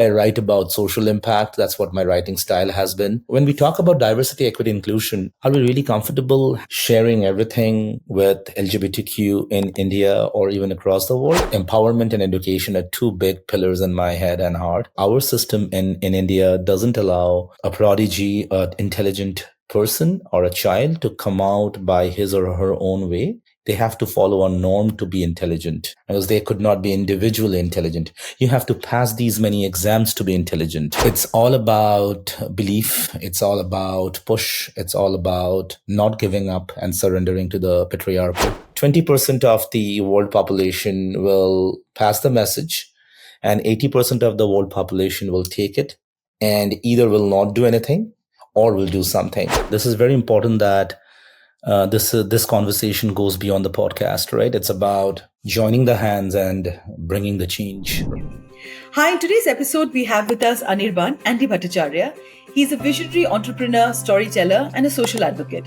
I write about social impact. That's what my writing style has been. When we talk about diversity, equity, inclusion, are we really comfortable sharing everything with LGBTQ in India or even across the world? Empowerment and education are two big pillars in my head and heart. Our system in India doesn't allow a prodigy, an intelligent person or a child to come out by his or her own way. They have to follow a norm to be intelligent because they could not be individually intelligent. You have to pass these many exams to be intelligent. It's all about belief. It's all about push. It's all about not giving up and surrendering to the patriarchal. 20% of the world population will pass the message and 80% of the world population will take it and either will not do anything or will do something. This is very important that this conversation goes beyond the podcast, right? It's about joining the hands and bringing the change. Hi, in today's episode, we have with us Anirban Bhattacharyya. He's a visionary entrepreneur, storyteller, and a social advocate.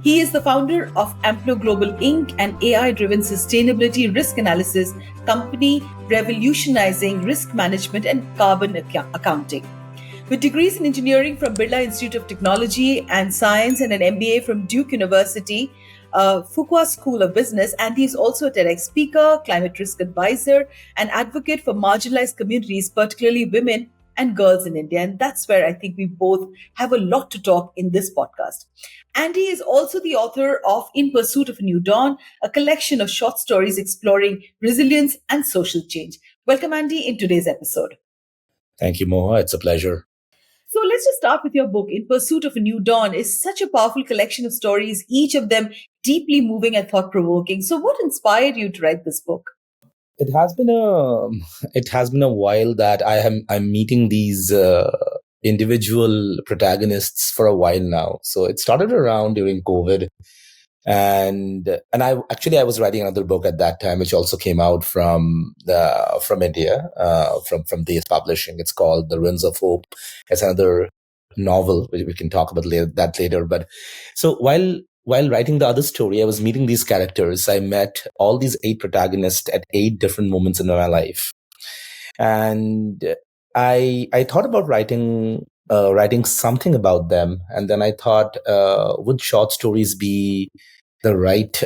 He is the founder of Amplo Global Inc., an AI-driven sustainability risk analysis company revolutionizing risk management and carbon accounting. With degrees in engineering from Birla Institute of Technology and Science and an MBA from Duke University, Fuqua School of Business, and he is also a TEDx speaker, climate risk advisor, and advocate for marginalized communities, particularly women and girls in India. And that's where I think we both have a lot to talk in this podcast. Andy is also the author of In Pursuit of a New Dawn, a collection of short stories exploring resilience and social change. Welcome, Andy, in today's episode. Thank you, Mohua. It's a pleasure. So let's just start with your book. In Pursuit of a New Dawn is such a powerful collection of stories, each of them deeply moving and thought-provoking. So what inspired you to write this book? It has been a while that I'm meeting these individual protagonists for a while now. So it started around during COVID. And I was writing another book at that time, which also came out from India, from DS Publishing. It's called The Ruins of Hope. It's another novel, which we can talk about later. But so while writing the other story, I was meeting these characters. I met all these 8 protagonists at 8 different moments in my life, and I thought about writing something about them, and then I thought, would short stories be the right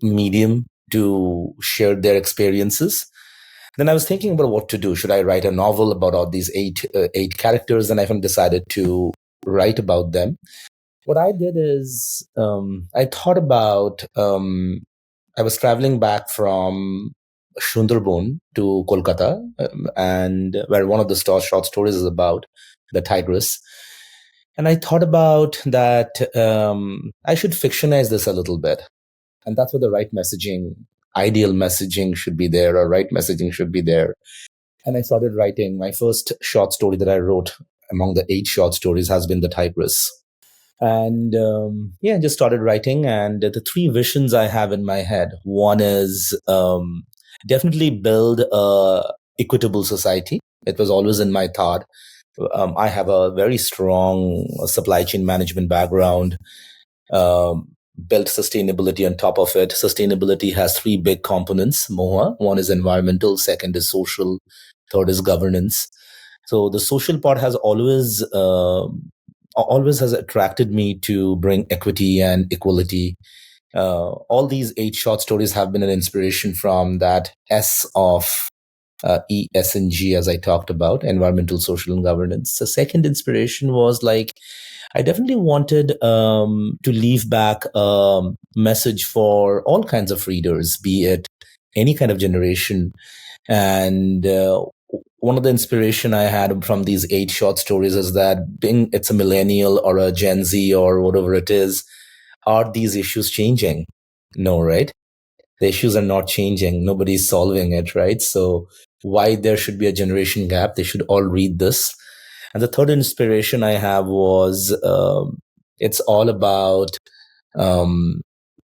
medium to share their experiences? Then I was thinking about what to do. Should I write a novel about all these eight characters? And I decided to write about them. What I did is I thought about, I was traveling back from Sundarbans to Kolkata, and where one of the short stories is about the tigress. And I thought about that I should fictionize this a little bit. And that's where the right messaging, ideal messaging should be there, or right messaging should be there. And I started writing. My first short story that I wrote among the 8 short stories has been The Tigress. And just started writing. And the 3 visions I have in my head. One is definitely build a equitable society. It was always in my thought. I have a very strong supply chain management background, built sustainability on top of it. Sustainability has 3 big components, Mohua. One is environmental, second is social, third is governance. So the social part has always has attracted me to bring equity and equality. All these 8 short stories have been an inspiration from that S of E, S, and G, as I talked about, environmental, social, and governance. The second inspiration was I definitely wanted to leave back a message for all kinds of readers, be it any kind of generation. And one of the inspiration I had from these 8 short stories is that being it's a millennial or a Gen Z or whatever it is, are these issues changing? No, right? The issues are not changing. Nobody's solving it, right? So why there should be a generation gap? They should all read this. And the third inspiration I have was it's all about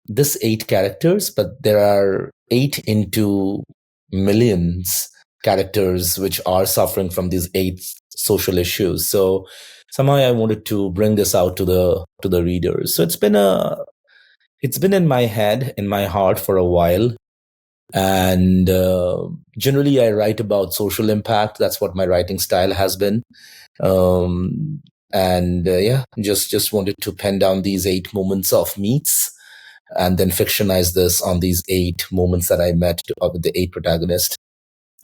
this 8 characters, but there are 8 into millions characters which are suffering from these 8 social issues. So somehow I wanted to bring this out to the readers. So it's been in my head, in my heart for a while. And generally, I write about social impact. That's what my writing style has been. Um, and yeah, just wanted to pen down these 8 moments of meets and then fictionize this on these 8 moments that I met with the 8 protagonists.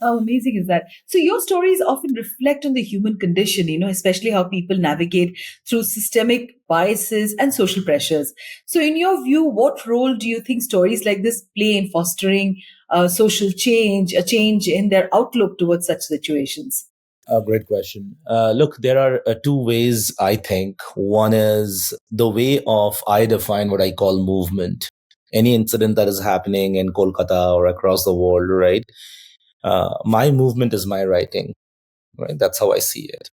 How amazing is that? So your stories often reflect on the human condition, especially how people navigate through systemic biases and social pressures. So in your view, what role do you think stories like this play in fostering social change, a change in their outlook towards such situations? A great question. Look, there are 2 ways, I think. One is the way of I define what I call movement. Any incident that is happening in Kolkata or across the world, right? My movement is my writing, right? That's how I see it.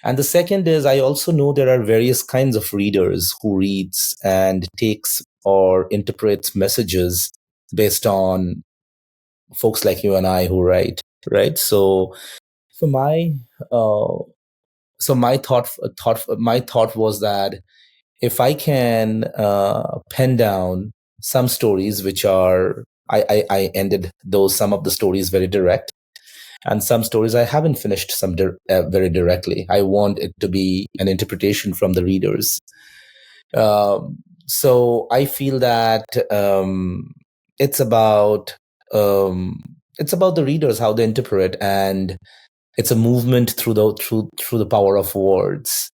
And the second is I also know there are various kinds of readers who reads and takes or interprets messages based on folks like you and I who write, right? So my uh, so my thought was that if I can pen down some stories which are I ended those some of the stories very direct, and some stories I haven't finished very directly. I want it to be an interpretation from the readers. So I feel that it's about it's about the readers how they interpret, and it's a movement through the power of words.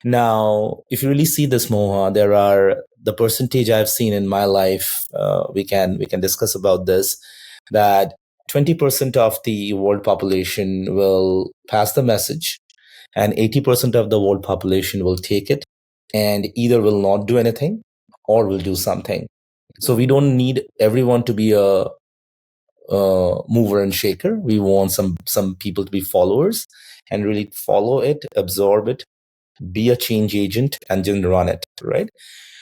Now, if you really see this, Moha, there are the percentage I've seen in my life. We can discuss about this. That 20% of the world population will pass the message, and 80% of the world population will take it, and either will not do anything or will do something. So we don't need everyone to be a mover and shaker. We want some people to be followers and really follow it, absorb it, be a change agent, and then run it, right?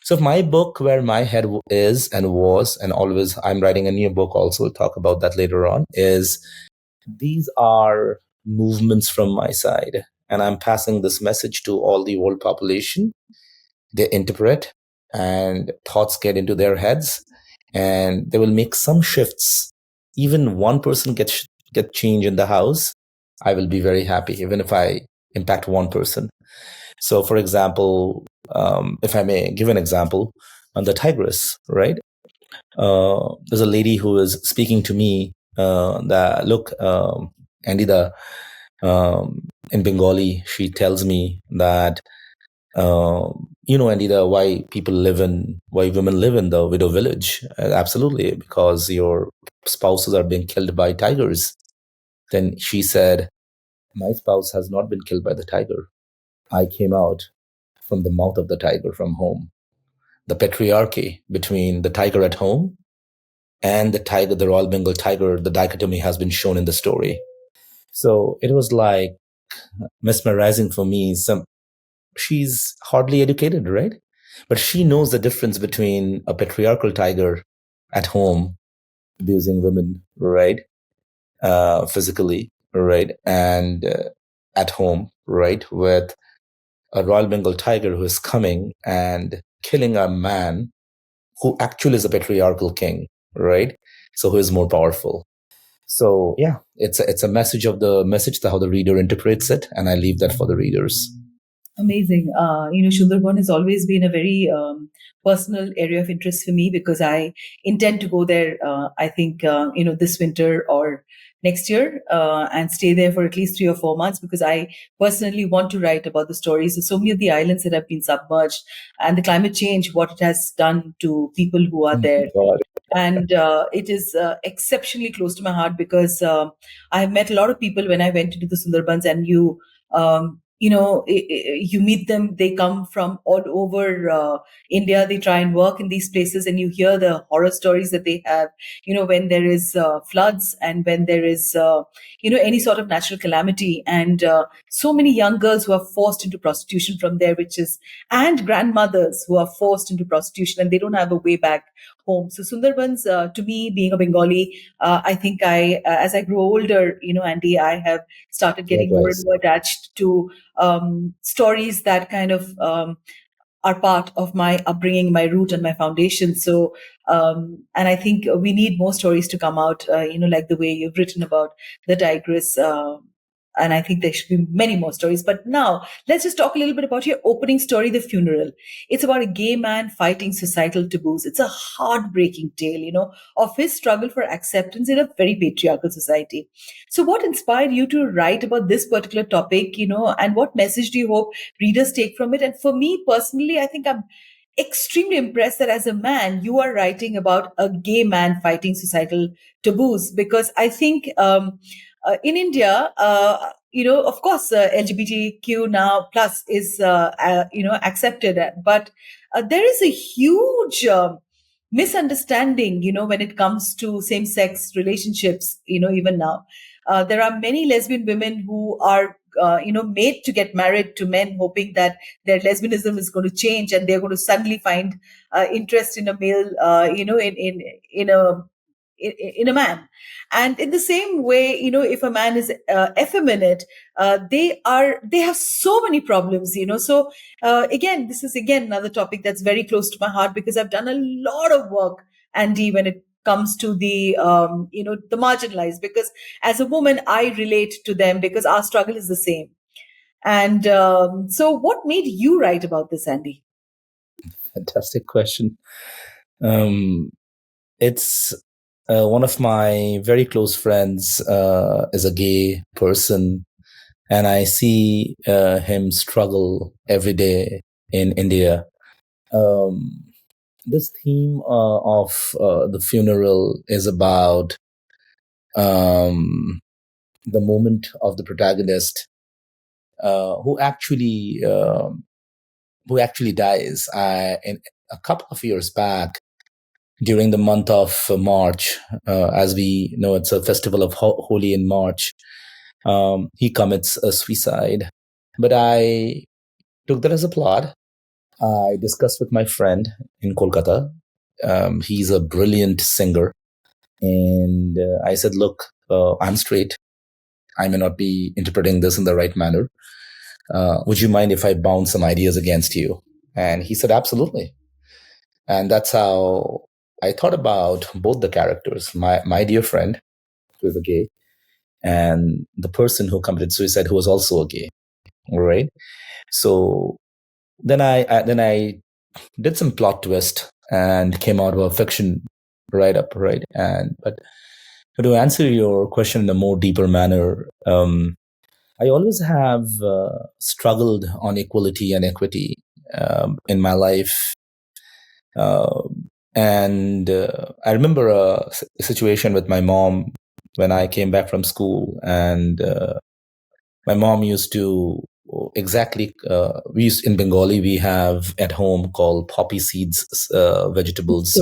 So my book, where my head is and was and always, I'm writing a new book also, we'll talk about that later on, is these are movements from my side, and I'm passing this message to all the world population. They interpret, and thoughts get into their heads, and they will make some shifts. Even one person get change in the house, I will be very happy, even if I impact one person. So, for example, if I may give an example, on the tigress, right? There's a lady who is speaking to me that, look, Andy, in Bengali, she tells me that, Andy, why women live in the widow village. Absolutely, because your spouses are being killed by tigers. Then she said, my spouse has not been killed by the tiger. I came out from the mouth of the tiger from home. The patriarchy between the tiger at home and the tiger, the Royal Bengal tiger, the dichotomy has been shown in the story. So it was like mesmerizing for me. She's hardly educated, right? But she knows the difference between a patriarchal tiger at home abusing women, right? Physically, right? And at home, right? With a Royal Bengal tiger who is coming and killing a man who actually is a patriarchal king, right? So who is more powerful. So yeah, it's a message of the message, how the reader interprets it, and I leave that for the readers. Amazing. Sundarban has always been a very personal area of interest for me because I intend to go there. I think this winter or next year and stay there for at least 3 or 4 months because I personally want to write about the stories of so many of the islands that have been submerged and the climate change, what it has done to people who are Oh my there. God. And it is exceptionally close to my heart because I have met a lot of people when I went into the Sundarbans, and you meet them. They come from all over India. They try and work in these places, and you hear the horror stories that they have. When there is floods and when there is any sort of natural calamity, and so many young girls who are forced into prostitution from there, and grandmothers who are forced into prostitution, and they don't have a way back home. So Sundarbans, to me, being a Bengali, I think as I grow older, Andy, I have started getting more and Likewise. more attached to stories that kind of are part of my upbringing, my root, and my foundation. So, and I think we need more stories to come out, like the way you've written about the tigress. And I think there should be many more stories. But now let's just talk a little bit about your opening story, The Funeral. It's about a gay man fighting societal taboos. It's a heartbreaking tale, of his struggle for acceptance in a very patriarchal society. So what inspired you to write about this particular topic, and what message do you hope readers take from it? And for me personally, I think I'm extremely impressed that as a man, you are writing about a gay man fighting societal taboos, because I think in India, of course, LGBTQ now plus is, accepted, but there is a huge misunderstanding, when it comes to same-sex relationships, even now. There are many lesbian women who are, made to get married to men, hoping that their lesbianism is going to change and they're going to suddenly find interest in a male, in a man. And in the same way, if a man is effeminate, they have so many problems, so again, this is again another topic that's very close to my heart, because I've done a lot of work, Andy, when it comes to the the marginalized, because as a woman I relate to them, because our struggle is the same. And so what made you write about this, Andy? Fantastic question. It's one of my very close friends is a gay person, and I see him struggle every day in India. This theme of The Funeral is about the moment of the protagonist who actually dies. In a couple of years back, during the month of March, as we know, it's a festival of Holi in March. He commits a suicide, but I took that as a plot. I discussed with my friend in Kolkata. He's a brilliant singer, and I said, "Look, I'm straight. I may not be interpreting this in the right manner. Would you mind if I bounce some ideas against you?" And he said, "Absolutely." And that's how I thought about both the characters, my dear friend, who is a gay, and the person who committed suicide, who was also a gay. All right. So then I did some plot twist and came out of a fiction right up, right? But to answer your question in a more deeper manner, I always have struggled on equality and equity in my life. And I remember a situation with my mom when I came back from school, and my mom used to in Bengali, we have at home called poppy seeds vegetables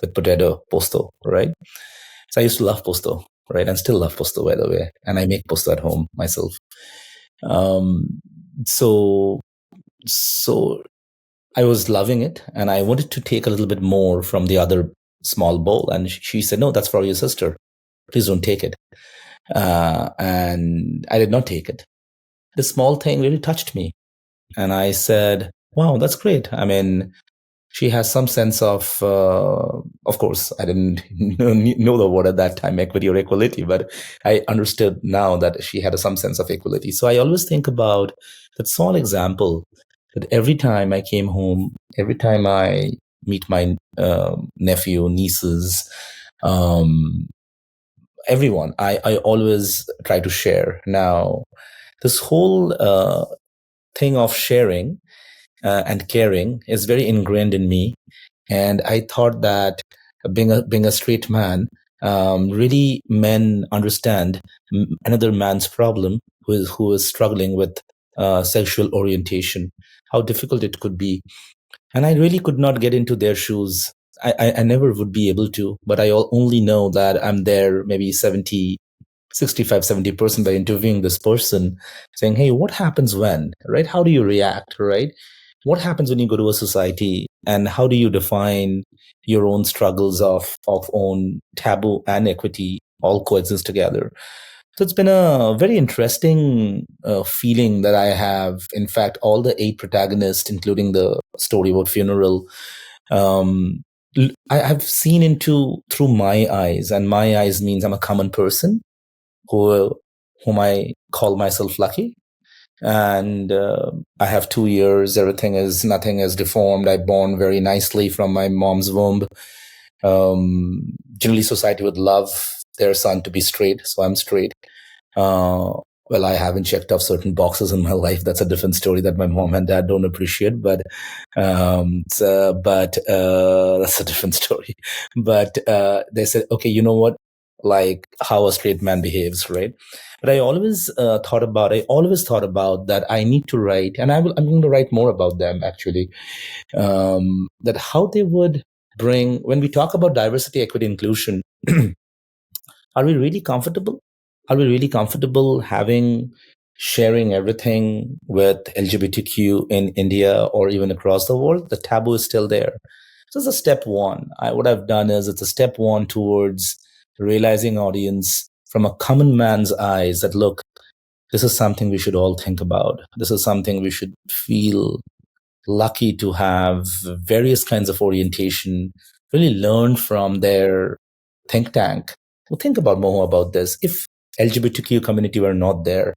with potato posto, right? So I used to love posto, right? And still love posto, by the way. And I make posto at home myself. So I was loving it, and I wanted to take a little bit more from the other small bowl. And she said, "No, that's for your sister. Please don't take it." And I did not take it. The small thing really touched me. And I said, "Wow, that's great." I mean, she has some sense of course, I didn't know the word at that time, equity or equality, but I understood now that she had some sense of equality. So I always think about that small example, that every time I came home, every time I meet my nephew, nieces, everyone, I always try to share. Now, this whole thing of sharing and caring is very ingrained in me. And I thought that being a straight man, really men understand another man's problem who is struggling with sexual orientation, how difficult it could be. And I really could not get into their shoes. I never would be able to, but I only know that I'm there maybe 65-70% by interviewing this person, saying, "Hey, what happens when, right? How do you react, right? What happens when you go to a society, and how do you define your own struggles of own taboo and equity all coexist together?" So it's been a very interesting feeling that I have. In fact, all the 8 protagonists, including the story about funeral, um, I've seen into through my eyes, and my eyes means I'm a common person who whom I call myself lucky. And I have 2 ears. Nothing is deformed. I born very nicely from my mom's womb. Generally, society would love their son to be straight, so I'm straight. Well, I haven't checked off certain boxes in my life. That's a different story that my mom and dad don't appreciate, but that's a different story. But they said, okay, you know what? Like how a straight man behaves, right? But I always thought about that I need to write, and I'm going to write more about them actually. That how they would bring, when we talk about diversity, equity, inclusion, are we really comfortable? Are we really comfortable sharing everything with LGBTQ in India or even across the world? The taboo is still there. So it's a step one. What I've done is it's a step one towards realizing audience from a common man's eyes that look, this is something we should all think about. This is something we should feel lucky to have various kinds of orientation, really learn from their think tank. Well, think about Mohua about this. If LGBTQ community were not there,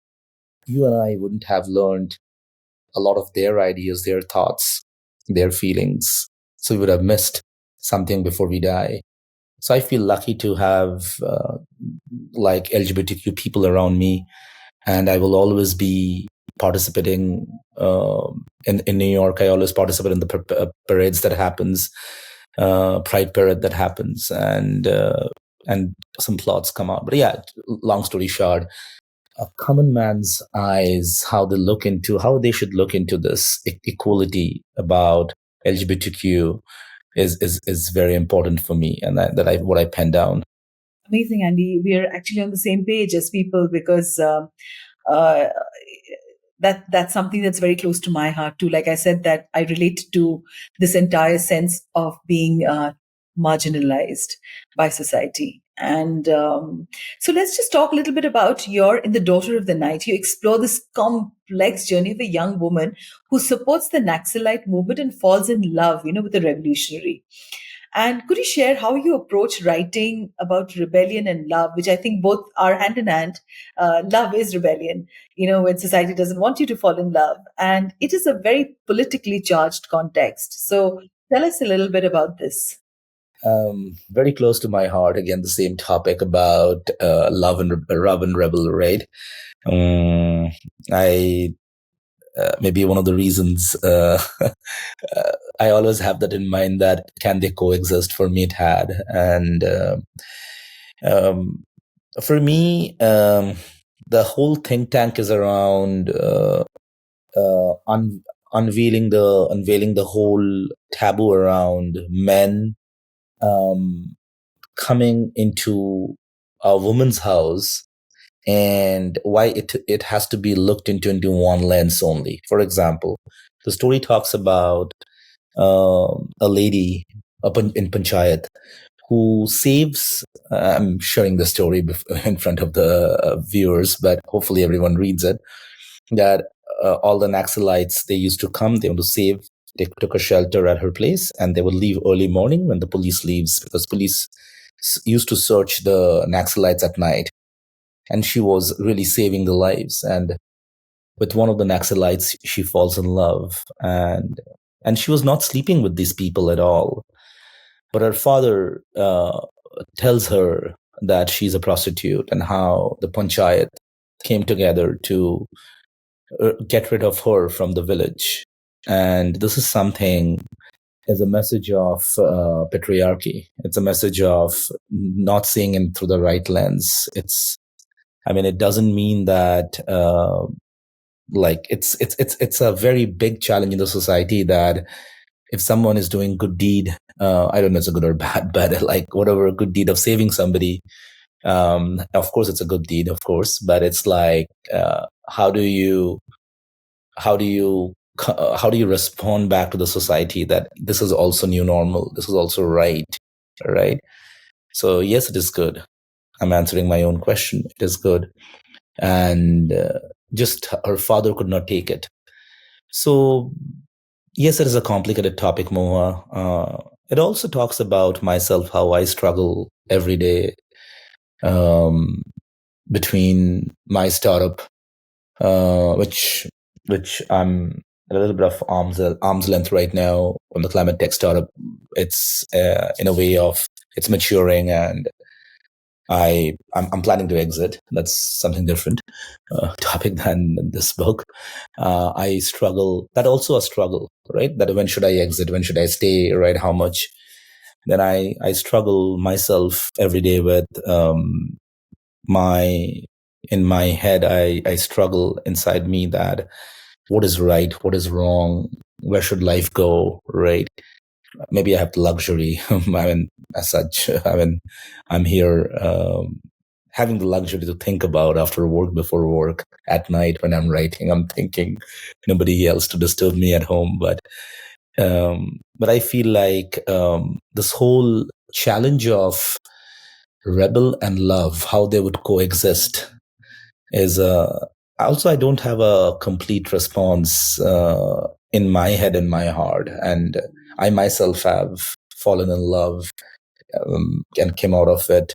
you and I wouldn't have learned a lot of their ideas, their thoughts, their feelings. So we would have missed something before we die. So I feel lucky to have like LGBTQ people around me, and I will always be participating in New York. I always participate in the parades that happens, Pride parade that happens, and some plots come out. But yeah, long story short, a common man's eyes, how they should look into this equality about LGBTQ is very important for me, and what I pen down. Amazing, Andy. We are actually on the same page as people because uh, that's something that's very close to my heart too. Like I said, that I relate to this entire sense of being marginalized by society. And so let's just talk a little bit about your in The Daughter of the Night. You explore this complex journey of a young woman who supports the Naxalite movement and falls in love, with a revolutionary. And could you share how you approach writing about rebellion and love, which I think both are hand in hand? Love is rebellion, when society doesn't want you to fall in love. And it is a very politically charged context. So tell us a little bit about this. Very close to my heart. Again, the same topic about love and rebel, right? I maybe one of the reasons I always have that in mind, that can they coexist? For me, it had, and for me, the whole think tank is around unveiling the whole taboo around men coming into a woman's house, and why it has to be looked into one lens only. For example, the story talks about a lady up in Panchayat who saves. I'm sharing the story in front of the viewers, but hopefully everyone reads it. That all the Naxalites, they used to come, they want to save. They took a shelter at her place, and they would leave early morning when the police leaves, because police used to search the Naxalites at night. And she was really saving the lives. And with one of the Naxalites, she falls in love, and she was not sleeping with these people at all. But her father tells her that she's a prostitute, and how the Panchayat came together to get rid of her from the village. And this is something, is a message of patriarchy. It's a message of not seeing it through the right lens. It doesn't mean that it's a very big challenge in the society that if someone is doing good deed, I don't know if it's a good or bad, but like whatever good deed of saving somebody, of course it's a good deed, of course, but it's like how do you respond back to the society that this is also new normal, this is also right? So yes, it is good. I'm answering my own question. It is good. and just her father could not take it. So yes, it is a complicated topic, Moha. It also talks about myself, how I struggle every day um, between my startup, which I'm a little bit of arm's length right now on the climate tech startup. It's in a way of it's maturing, and I'm planning to exit. That's something different topic than this book. I struggle. That also a struggle, right? That when should I exit? When should I stay? Right? How much? Then I struggle myself every day with my in my head. I struggle inside me that what is right, what is wrong, where should life go, right? Maybe I have the luxury. I mean, as such, I mean, I'm here having the luxury to think about after work, before work, at night when I'm writing. I'm thinking nobody else to disturb me at home, but I feel like this whole challenge of rebel and love, how they would coexist, is also I don't have a complete response in my head and my heart, and I myself have fallen in love and came out of it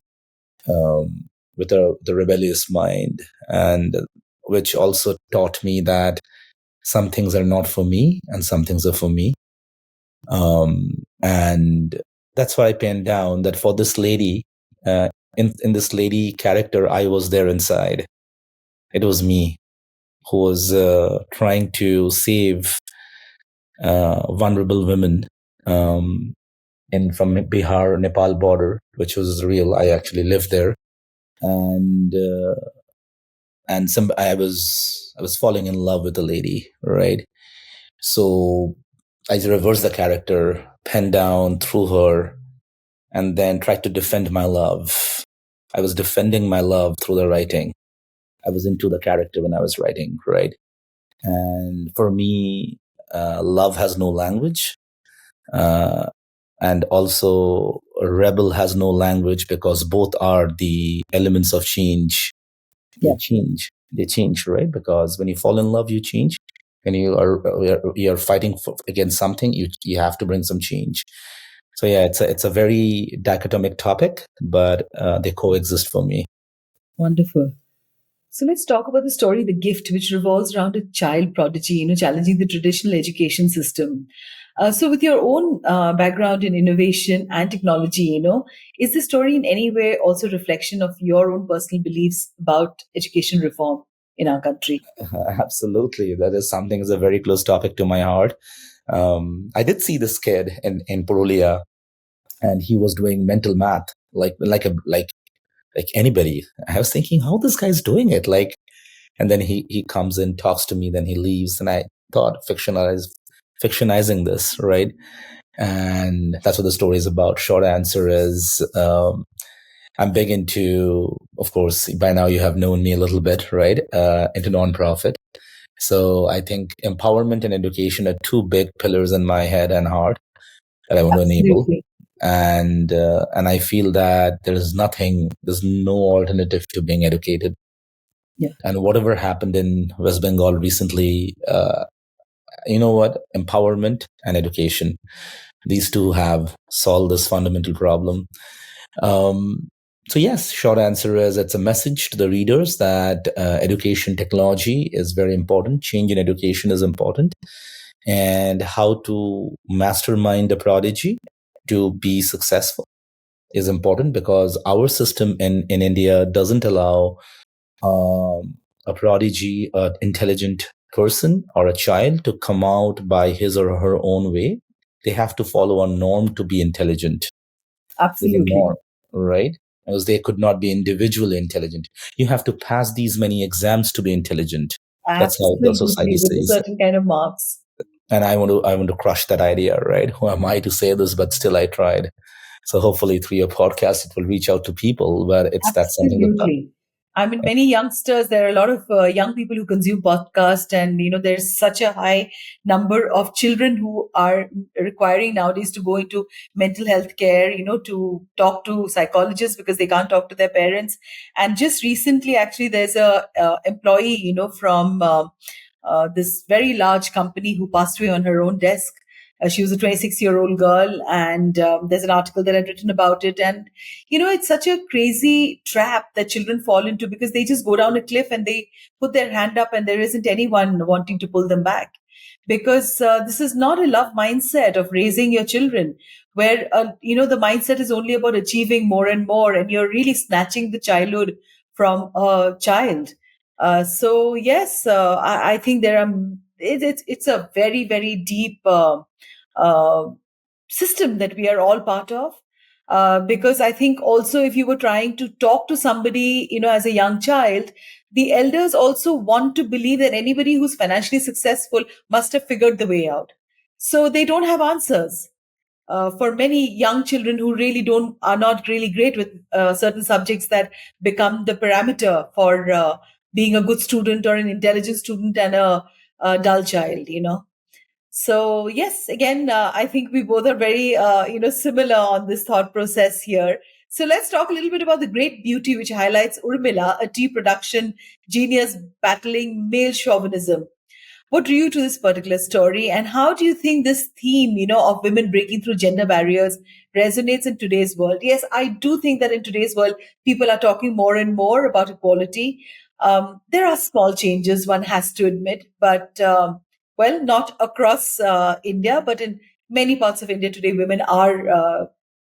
with the rebellious mind, and which also taught me that some things are not for me and some things are for me. And that's why I penned down that for this lady, in this lady character, I was there inside. It was me who was trying to save vulnerable women in from Bihar Nepal border, which was real. I actually lived there, and I was falling in love with a lady, right? So I reversed the character, penned down through her, and then tried to defend my love. I was defending my love through the writing. I was into the character when I was writing, right? And for me, love has no language. And also, a rebel has no language, because both are the elements of change. They change, right? Because when you fall in love, you change. When you're fighting against something, you have to bring some change. So yeah, it's a very dichotomic topic, but they coexist for me. Wonderful. So let's talk about the story, The Gift, which revolves around a child prodigy, challenging the traditional education system. So with your own background in innovation and technology, is the story in any way also a reflection of your own personal beliefs about education reform in our country? Absolutely. That is something is a very close topic to my heart. I did see this kid in Purulia, and he was doing mental math like anybody. I was thinking, how this guy's doing it? And then he comes in, talks to me, then he leaves, and I thought fictionizing this, right? And that's what the story is about. Short answer is, I'm big into, of course, by now you have known me a little bit, right? Into nonprofit. So I think empowerment and education are two big pillars in my head and heart that I want to enable. And I feel that there's no alternative to being educated. Yeah. And whatever happened in West Bengal recently, you know what? Empowerment and education, these two have solved this fundamental problem. So yes, short answer is it's a message to the readers that education technology is very important. Change in education is important. And how to mastermind a prodigy to be successful is important, because our system in India doesn't allow a prodigy, an intelligent person or a child to come out by his or her own way. They have to follow a norm to be intelligent. Absolutely. There's a norm, right? Because they could not be individually intelligent. You have to pass these many exams to be intelligent. That's how the society with says. A certain kind of marks. And I want to crush that idea, right? Who am I to say this? But still, I tried. So hopefully, through your podcast, it will reach out to people. But it's that's something that I mean, many youngsters, there are a lot of young people who consume podcast, and there's such a high number of children who are requiring nowadays to go into mental health care, to talk to psychologists because they can't talk to their parents. And just recently, actually, there's a employee, from this very large company who passed away on her own desk. She was a 26-year-old girl, and there's an article that I've written about it. And it's such a crazy trap that children fall into, because they just go down a cliff and they put their hand up, and there isn't anyone wanting to pull them back. Because this is not a love mindset of raising your children, where the mindset is only about achieving more and more, and you're really snatching the childhood from a child. So yes, I think there are. It's a very, very deep uh, system that we are all part of. Because I think also, if you were trying to talk to somebody, as a young child, the elders also want to believe that anybody who's financially successful must have figured the way out. So they don't have answers. For many young children who really don't are not really great with certain subjects that become the parameter for being a good student or an intelligent student and a dull child. So yes, again, I think we both are very, similar on this thought process here. So let's talk a little bit about The Great Beauty, which highlights Urmila, a tea production genius battling male chauvinism. What drew you to this particular story, and how do you think this theme, of women breaking through gender barriers resonates in today's world? Yes, I do think that in today's world, people are talking more and more about equality. There are small changes, one has to admit, but well, not across India, but in many parts of India today, women are,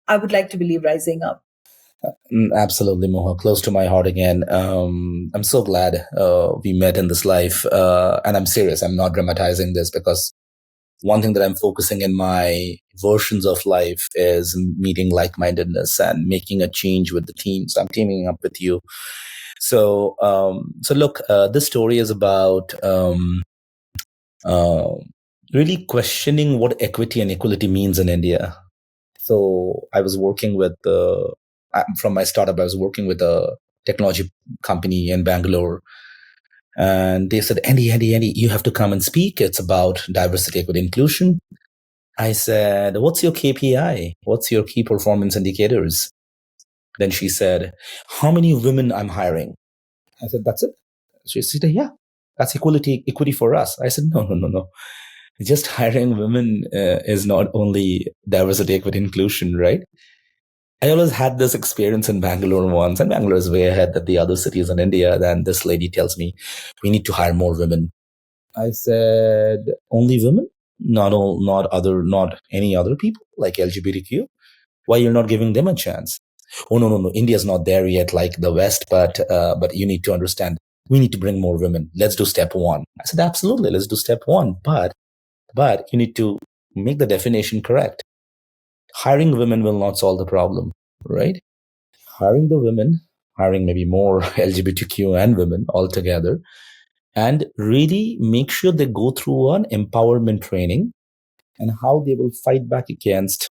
I would like to believe, rising up. Absolutely, Moha. Close to my heart again. I'm so glad we met in this life. And I'm serious. I'm not dramatizing this, because one thing that I'm focusing in my versions of life is meeting like-mindedness and making a change with the team. So I'm teaming up with you. So look, this story is about really questioning what equity and equality means in India. So I was working with from my startup, I was working with a technology company in Bangalore. And they said, Andy, you have to come and speak. It's about diversity, equity, inclusion. I said, what's your KPI? What's your key performance indicators? Then she said, how many women I'm hiring? I said, that's it. She said, yeah, that's equity for us. I said, no. Just hiring women is not only diversity, equity, inclusion, right? I always had this experience in Bangalore once, and Bangalore is way ahead of the other cities in India. Then this lady tells me, we need to hire more women. I said, only women? Not any other people like LGBTQ? Why you're not giving them a chance? Oh, no. India's not there yet like the West, but you need to understand, we need to bring more women. Let's do step one. I said, absolutely, let's do step one. But you need to make the definition correct. Hiring women will not solve the problem, right? Hiring the women, hiring maybe more LGBTQ and women altogether, and really make sure they go through an empowerment training and how they will fight back against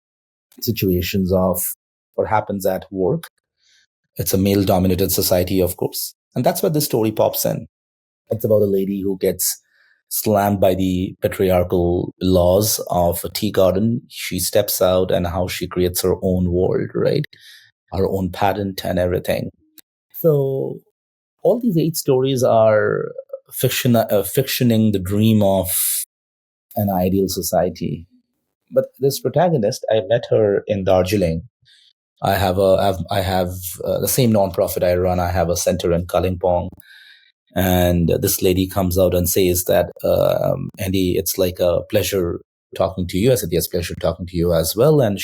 situations of what happens at work. It's a male dominated society, of course. And that's where this story pops in. It's about a lady who gets slammed by the patriarchal laws of a tea garden. She steps out and how she creates her own world, right? Her own patent and everything. So all these 8 stories are fictioning the dream of an ideal society. But this protagonist, I met her in Darjeeling. I have the same nonprofit I run. I have a center in Kalimpong, and this lady comes out and says that, Andy, it's like a pleasure talking to you. I said, yes, pleasure talking to you as well. And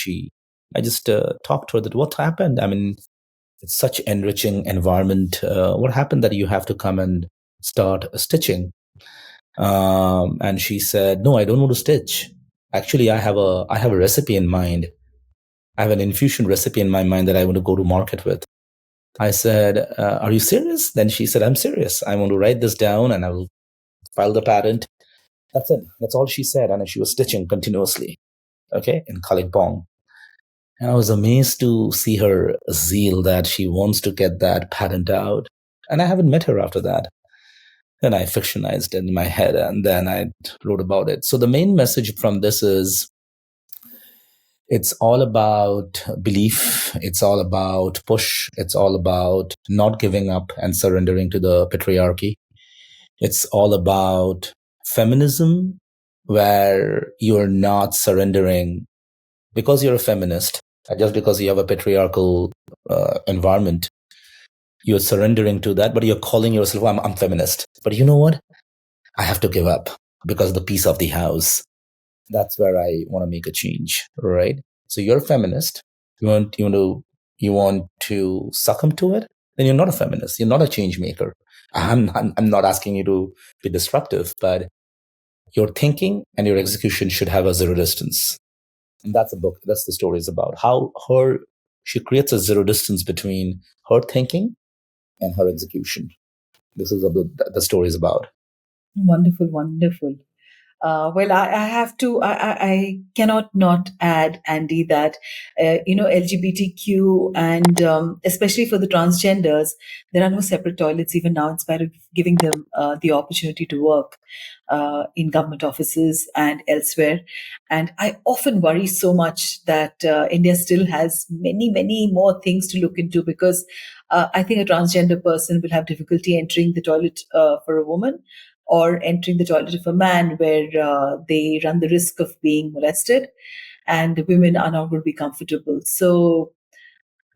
I just talked to her that what happened. I mean, it's such enriching environment. What happened that you have to come and start stitching? And she said, no, I don't want to stitch. Actually, I have a recipe in mind. I have an infusion recipe in my mind that I want to go to market with. I said, are you serious? Then she said, I'm serious. I want to write this down and I will file the patent. That's it. That's all she said. And she was stitching continuously, okay, in Kalimpong. And I was amazed to see her zeal that she wants to get that patent out. And I haven't met her after that. And I fictionized it in my head, and then I wrote about it. So the main message from this is it's all about belief. It's all about push. It's all about not giving up and surrendering to the patriarchy. It's all about feminism, where you're not surrendering because you're a feminist, just because you have a patriarchal environment. You're surrendering to that, but you're calling yourself, I'm feminist. But you know what? I have to give up because of the peace of the house. That's where I want to make a change, right? So you're a feminist. You want to succumb to it. Then you're not a feminist. You're not a change maker. I'm not asking you to be disruptive, but your thinking and your execution should have a zero distance. And that's the book. That's the story is about how she creates a zero distance between her thinking and her execution. This is what the story is about. Wonderful, wonderful. Well, I have to. I cannot not add, Andy, that LGBTQ and especially for the transgenders, there are no separate toilets even now, in spite of giving them the opportunity to work in government offices and elsewhere. And I often worry so much that India still has many, many more things to look into, because I think a transgender person will have difficulty entering the toilet for a woman, or entering the toilet of a man, where they run the risk of being molested, and the women are not going to be comfortable. So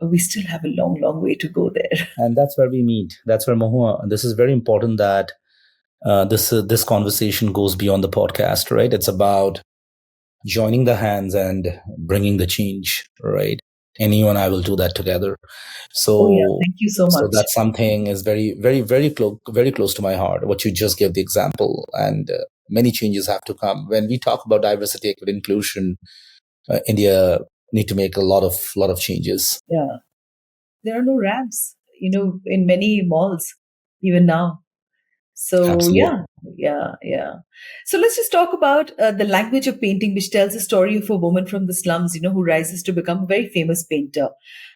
we still have a long, long way to go there. And that's where we meet. That's where Mohua. This is very important that this conversation goes beyond the podcast, right? It's about joining the hands and bringing the change, right? And you and I will do that together. So, Oh, yeah. Thank you so much. that's something is very, very, very close to my heart. What you just gave the example, and many changes have to come when we talk about diversity, equity, inclusion. India need to make a lot of changes. Yeah. There are no ramps, in many malls, even now. So Absolutely. yeah. So let's just talk about the language of painting, which tells the story of a woman from the slums, who rises to become a very famous painter,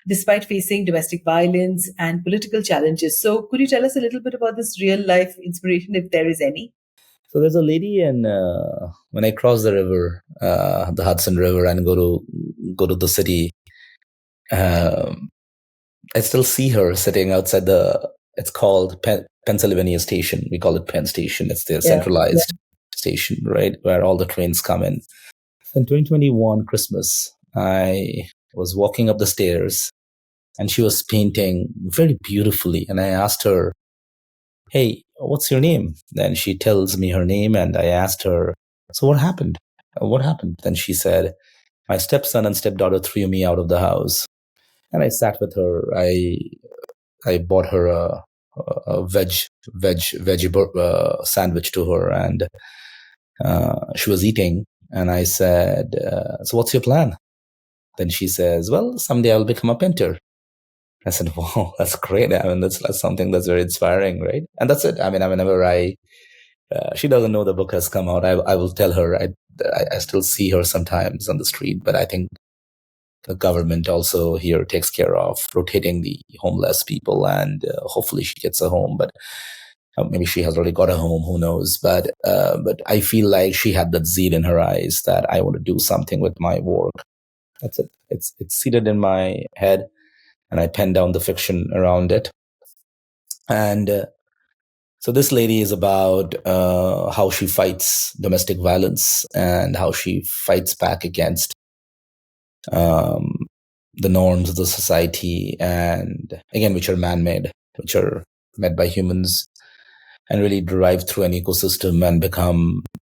despite facing domestic violence and political challenges. So could you tell us a little bit about this real life inspiration, if there is any? So there's a lady, and when I cross the river, the Hudson River, and go to the city, um, I still see her sitting outside the. It's called Pennsylvania Station. We call it Penn Station. It's the Yeah. centralized station, right, where all the trains come in. In 2021 Christmas, I was walking up the stairs, and she was painting very beautifully. And I asked her, "Hey, what's your name?" Then she tells me her name, and I asked her, "So what happened? What happened?" Then she said, "My stepson and stepdaughter threw me out of the house." And I sat with her. I bought her a veggie sandwich to her, and she was eating. And I said, "So what's your plan?" Then she says, "Well, someday I'll become a painter." I said, "Wow, that's great. I mean, that's something that's very inspiring, right?" And that's it. I mean, whenever she doesn't know the book has come out, I will tell her. I still see her sometimes on the street, but I think the government also here takes care of rotating the homeless people, and hopefully she gets a home. But maybe she has already got a home. Who knows? But I feel like she had that zeal in her eyes that I want to do something with my work. That's it. It's seated in my head, and I pen down the fiction around it. And so this lady is about how she fights domestic violence and how she fights back against um, the norms of the society, and again, which are man-made, which are made by humans, and really drive through an ecosystem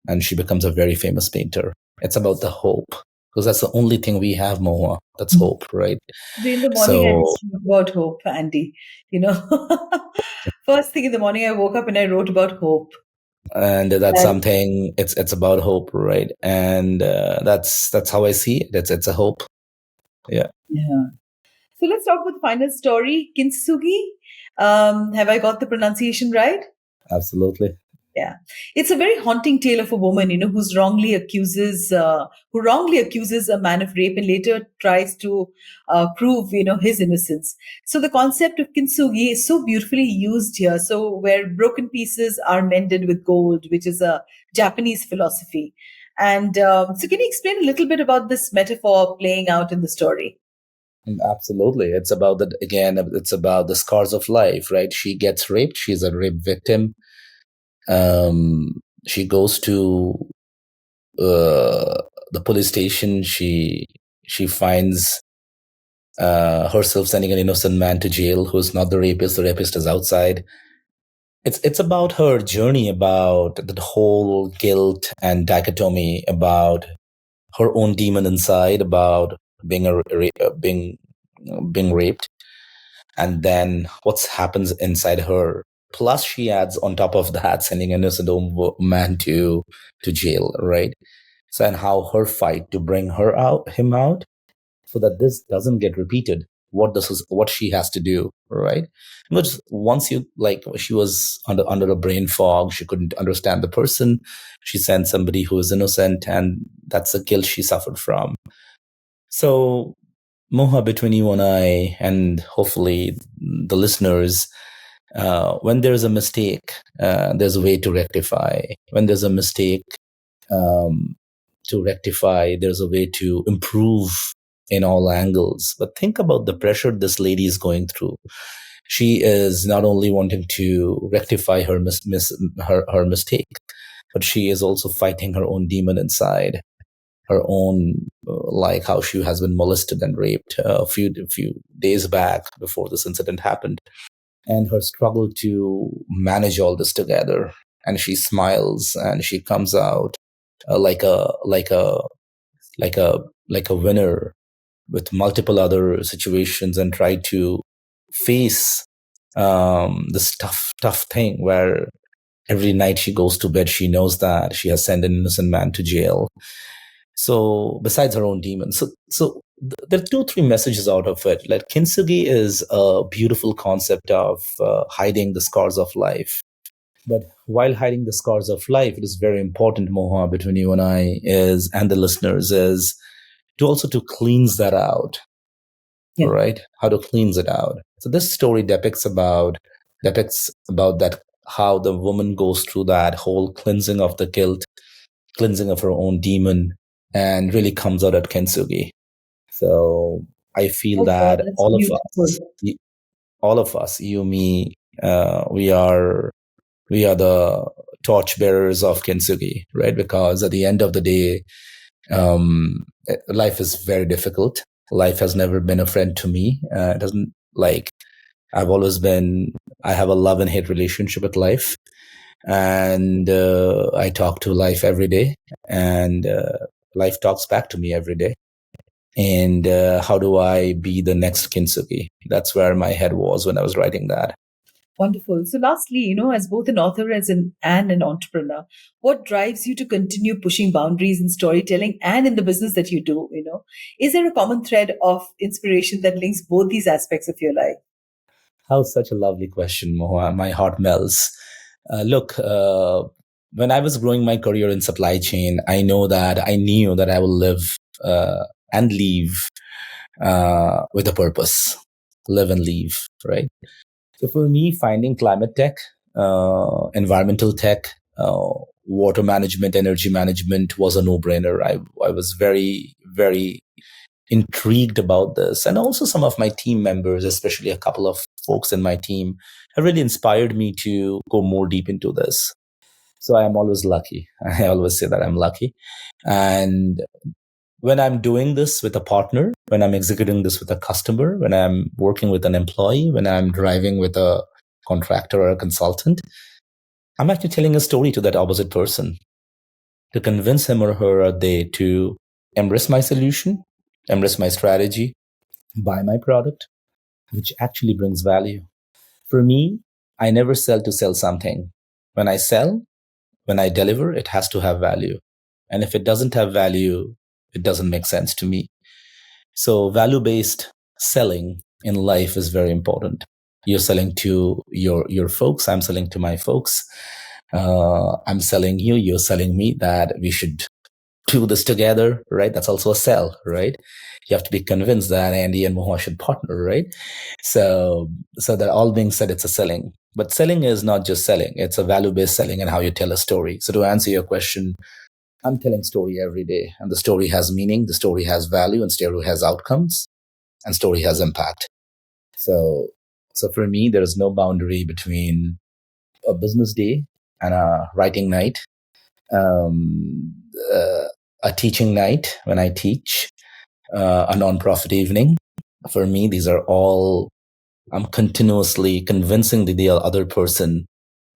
and she becomes a very famous painter. It's about the hope, because that's the only thing we have, Mohua. That's hope, right? Today in the morning, I So, just wrote about hope, Andy. You know, first thing in the morning, I woke up and I wrote about hope. and that's That, something. It's about hope, right? And that's how I see it. It's a hope. Yeah, yeah. So let's talk about the final story, Kintsugi. Have I got the pronunciation right? absolutely. Yeah. It's a very haunting tale of a woman, who wrongly accuses a man of rape and later tries to prove, his innocence. So the concept of kintsugi is so beautifully used here. So where broken pieces are mended with gold, which is a Japanese philosophy. And so, can you explain a little bit about this metaphor playing out in the story? Absolutely. It's about that again, it's about the scars of life, right? She gets raped, she's a rape victim. She goes to the police station. She finds herself sending an innocent man to jail who's not the rapist. The rapist is outside. It's about her journey, about the whole guilt and dichotomy, about her own demon inside, about being raped, and then what happens inside her. Plus, she adds on top of that sending an innocent man to jail, right? So, and how her fight to bring him out, so that this doesn't get repeated. What she has to do, right? Because once she was under a brain fog, she couldn't understand the person. She sent somebody who is innocent, and that's the guilt she suffered from. So, Moha, between you and I, and hopefully the listeners, when there's a mistake, there's a way to rectify. When there's a mistake to rectify, there's a way to improve in all angles. But think about the pressure this lady is going through. She is not only wanting to rectify her her mistake, but she is also fighting her own demon inside, her own, like how she has been molested and raped a few days back before this incident happened, and her struggle to manage all this together. And she smiles and she comes out like a winner with multiple other situations, and try to face this tough thing where every night she goes to bed, she knows that she has sent an innocent man to jail. So besides her own demons, there are 2-3 messages out of it. Like kintsugi is a beautiful concept of hiding the scars of life. But while hiding the scars of life, it is very important, Moha, between you and I is, and the listeners, is to also to cleanse that out. Yeah. Right? How to cleanse it out. So this story depicts about that, how the woman goes through that whole cleansing of the guilt, cleansing of her own demon, and really comes out at kintsugi. So I feel that all of us, you, me, we are the torch bearers of kintsugi, right? Because at the end of the day, life is very difficult. Life has never been a friend to me. It doesn't, like, I have a love and hate relationship with life. And I talk to life every day, and life talks back to me every day. And how do I be the next kintsugi? That's where my head was when I was writing that. Wonderful. So lastly, as both an author and an entrepreneur, what drives you to continue pushing boundaries in storytelling and in the business that you do? Is there a common thread of inspiration that links both these aspects of your life? How such a lovely question, Mohua. My heart melts. Look, when I was growing my career in supply chain, I knew that I will live and leave with a purpose. Live and leave, right? So for me, finding climate tech, environmental tech, water management, energy management was a no-brainer. I was very, very intrigued about this. And also some of my team members, especially a couple of folks in my team, have really inspired me to go more deep into this. So I am always lucky. I always say that I'm lucky. And when I'm doing this with a partner, when I'm executing this with a customer, when I'm working with an employee, when I'm driving with a contractor or a consultant, I'm actually telling a story to that opposite person to convince him or her or they to embrace my solution, embrace my strategy, buy my product, which actually brings value. For me, I never sell to sell something. When I sell, when I deliver, it has to have value. And if it doesn't have value, it doesn't make sense to me. So value-based selling in life is very important. You're selling to your folks. I'm selling to my folks. I'm selling you, you're selling me that we should do this together, right? That's also a sell, right? You have to be convinced that Andy and Mohua should partner, right? So that all being said, it's a selling. But selling is not just selling; it's a value-based selling and how you tell a story. So to answer your question, I'm telling story every day, and the story has meaning, the story has value, and story has outcomes, and story has impact. So, so for me, there is no boundary between a business day and a writing night, um, uh, a teaching night when I teach, a nonprofit evening. For me, these are all, I'm continuously convincing the other person,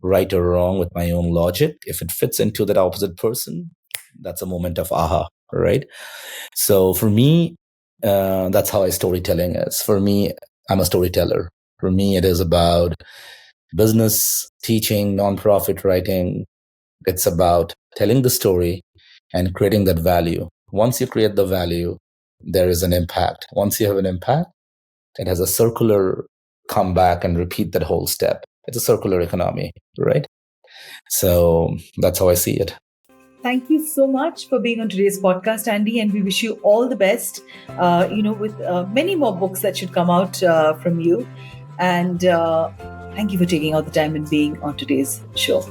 right or wrong, with my own logic. If it fits into that opposite person, that's a moment of aha, right? So for me, that's how storytelling is. For me, I'm a storyteller. For me, it is about business, teaching, nonprofit writing. It's about telling the story and creating that value. Once you create the value, there is an impact. Once you have an impact, it has a circular come back and repeat that whole step. It's a circular economy, right? So that's how I see it. Thank you so much for being on today's podcast, Andy, and we wish you all the best. With many more books that should come out from you, and thank you for taking out the time and being on today's show.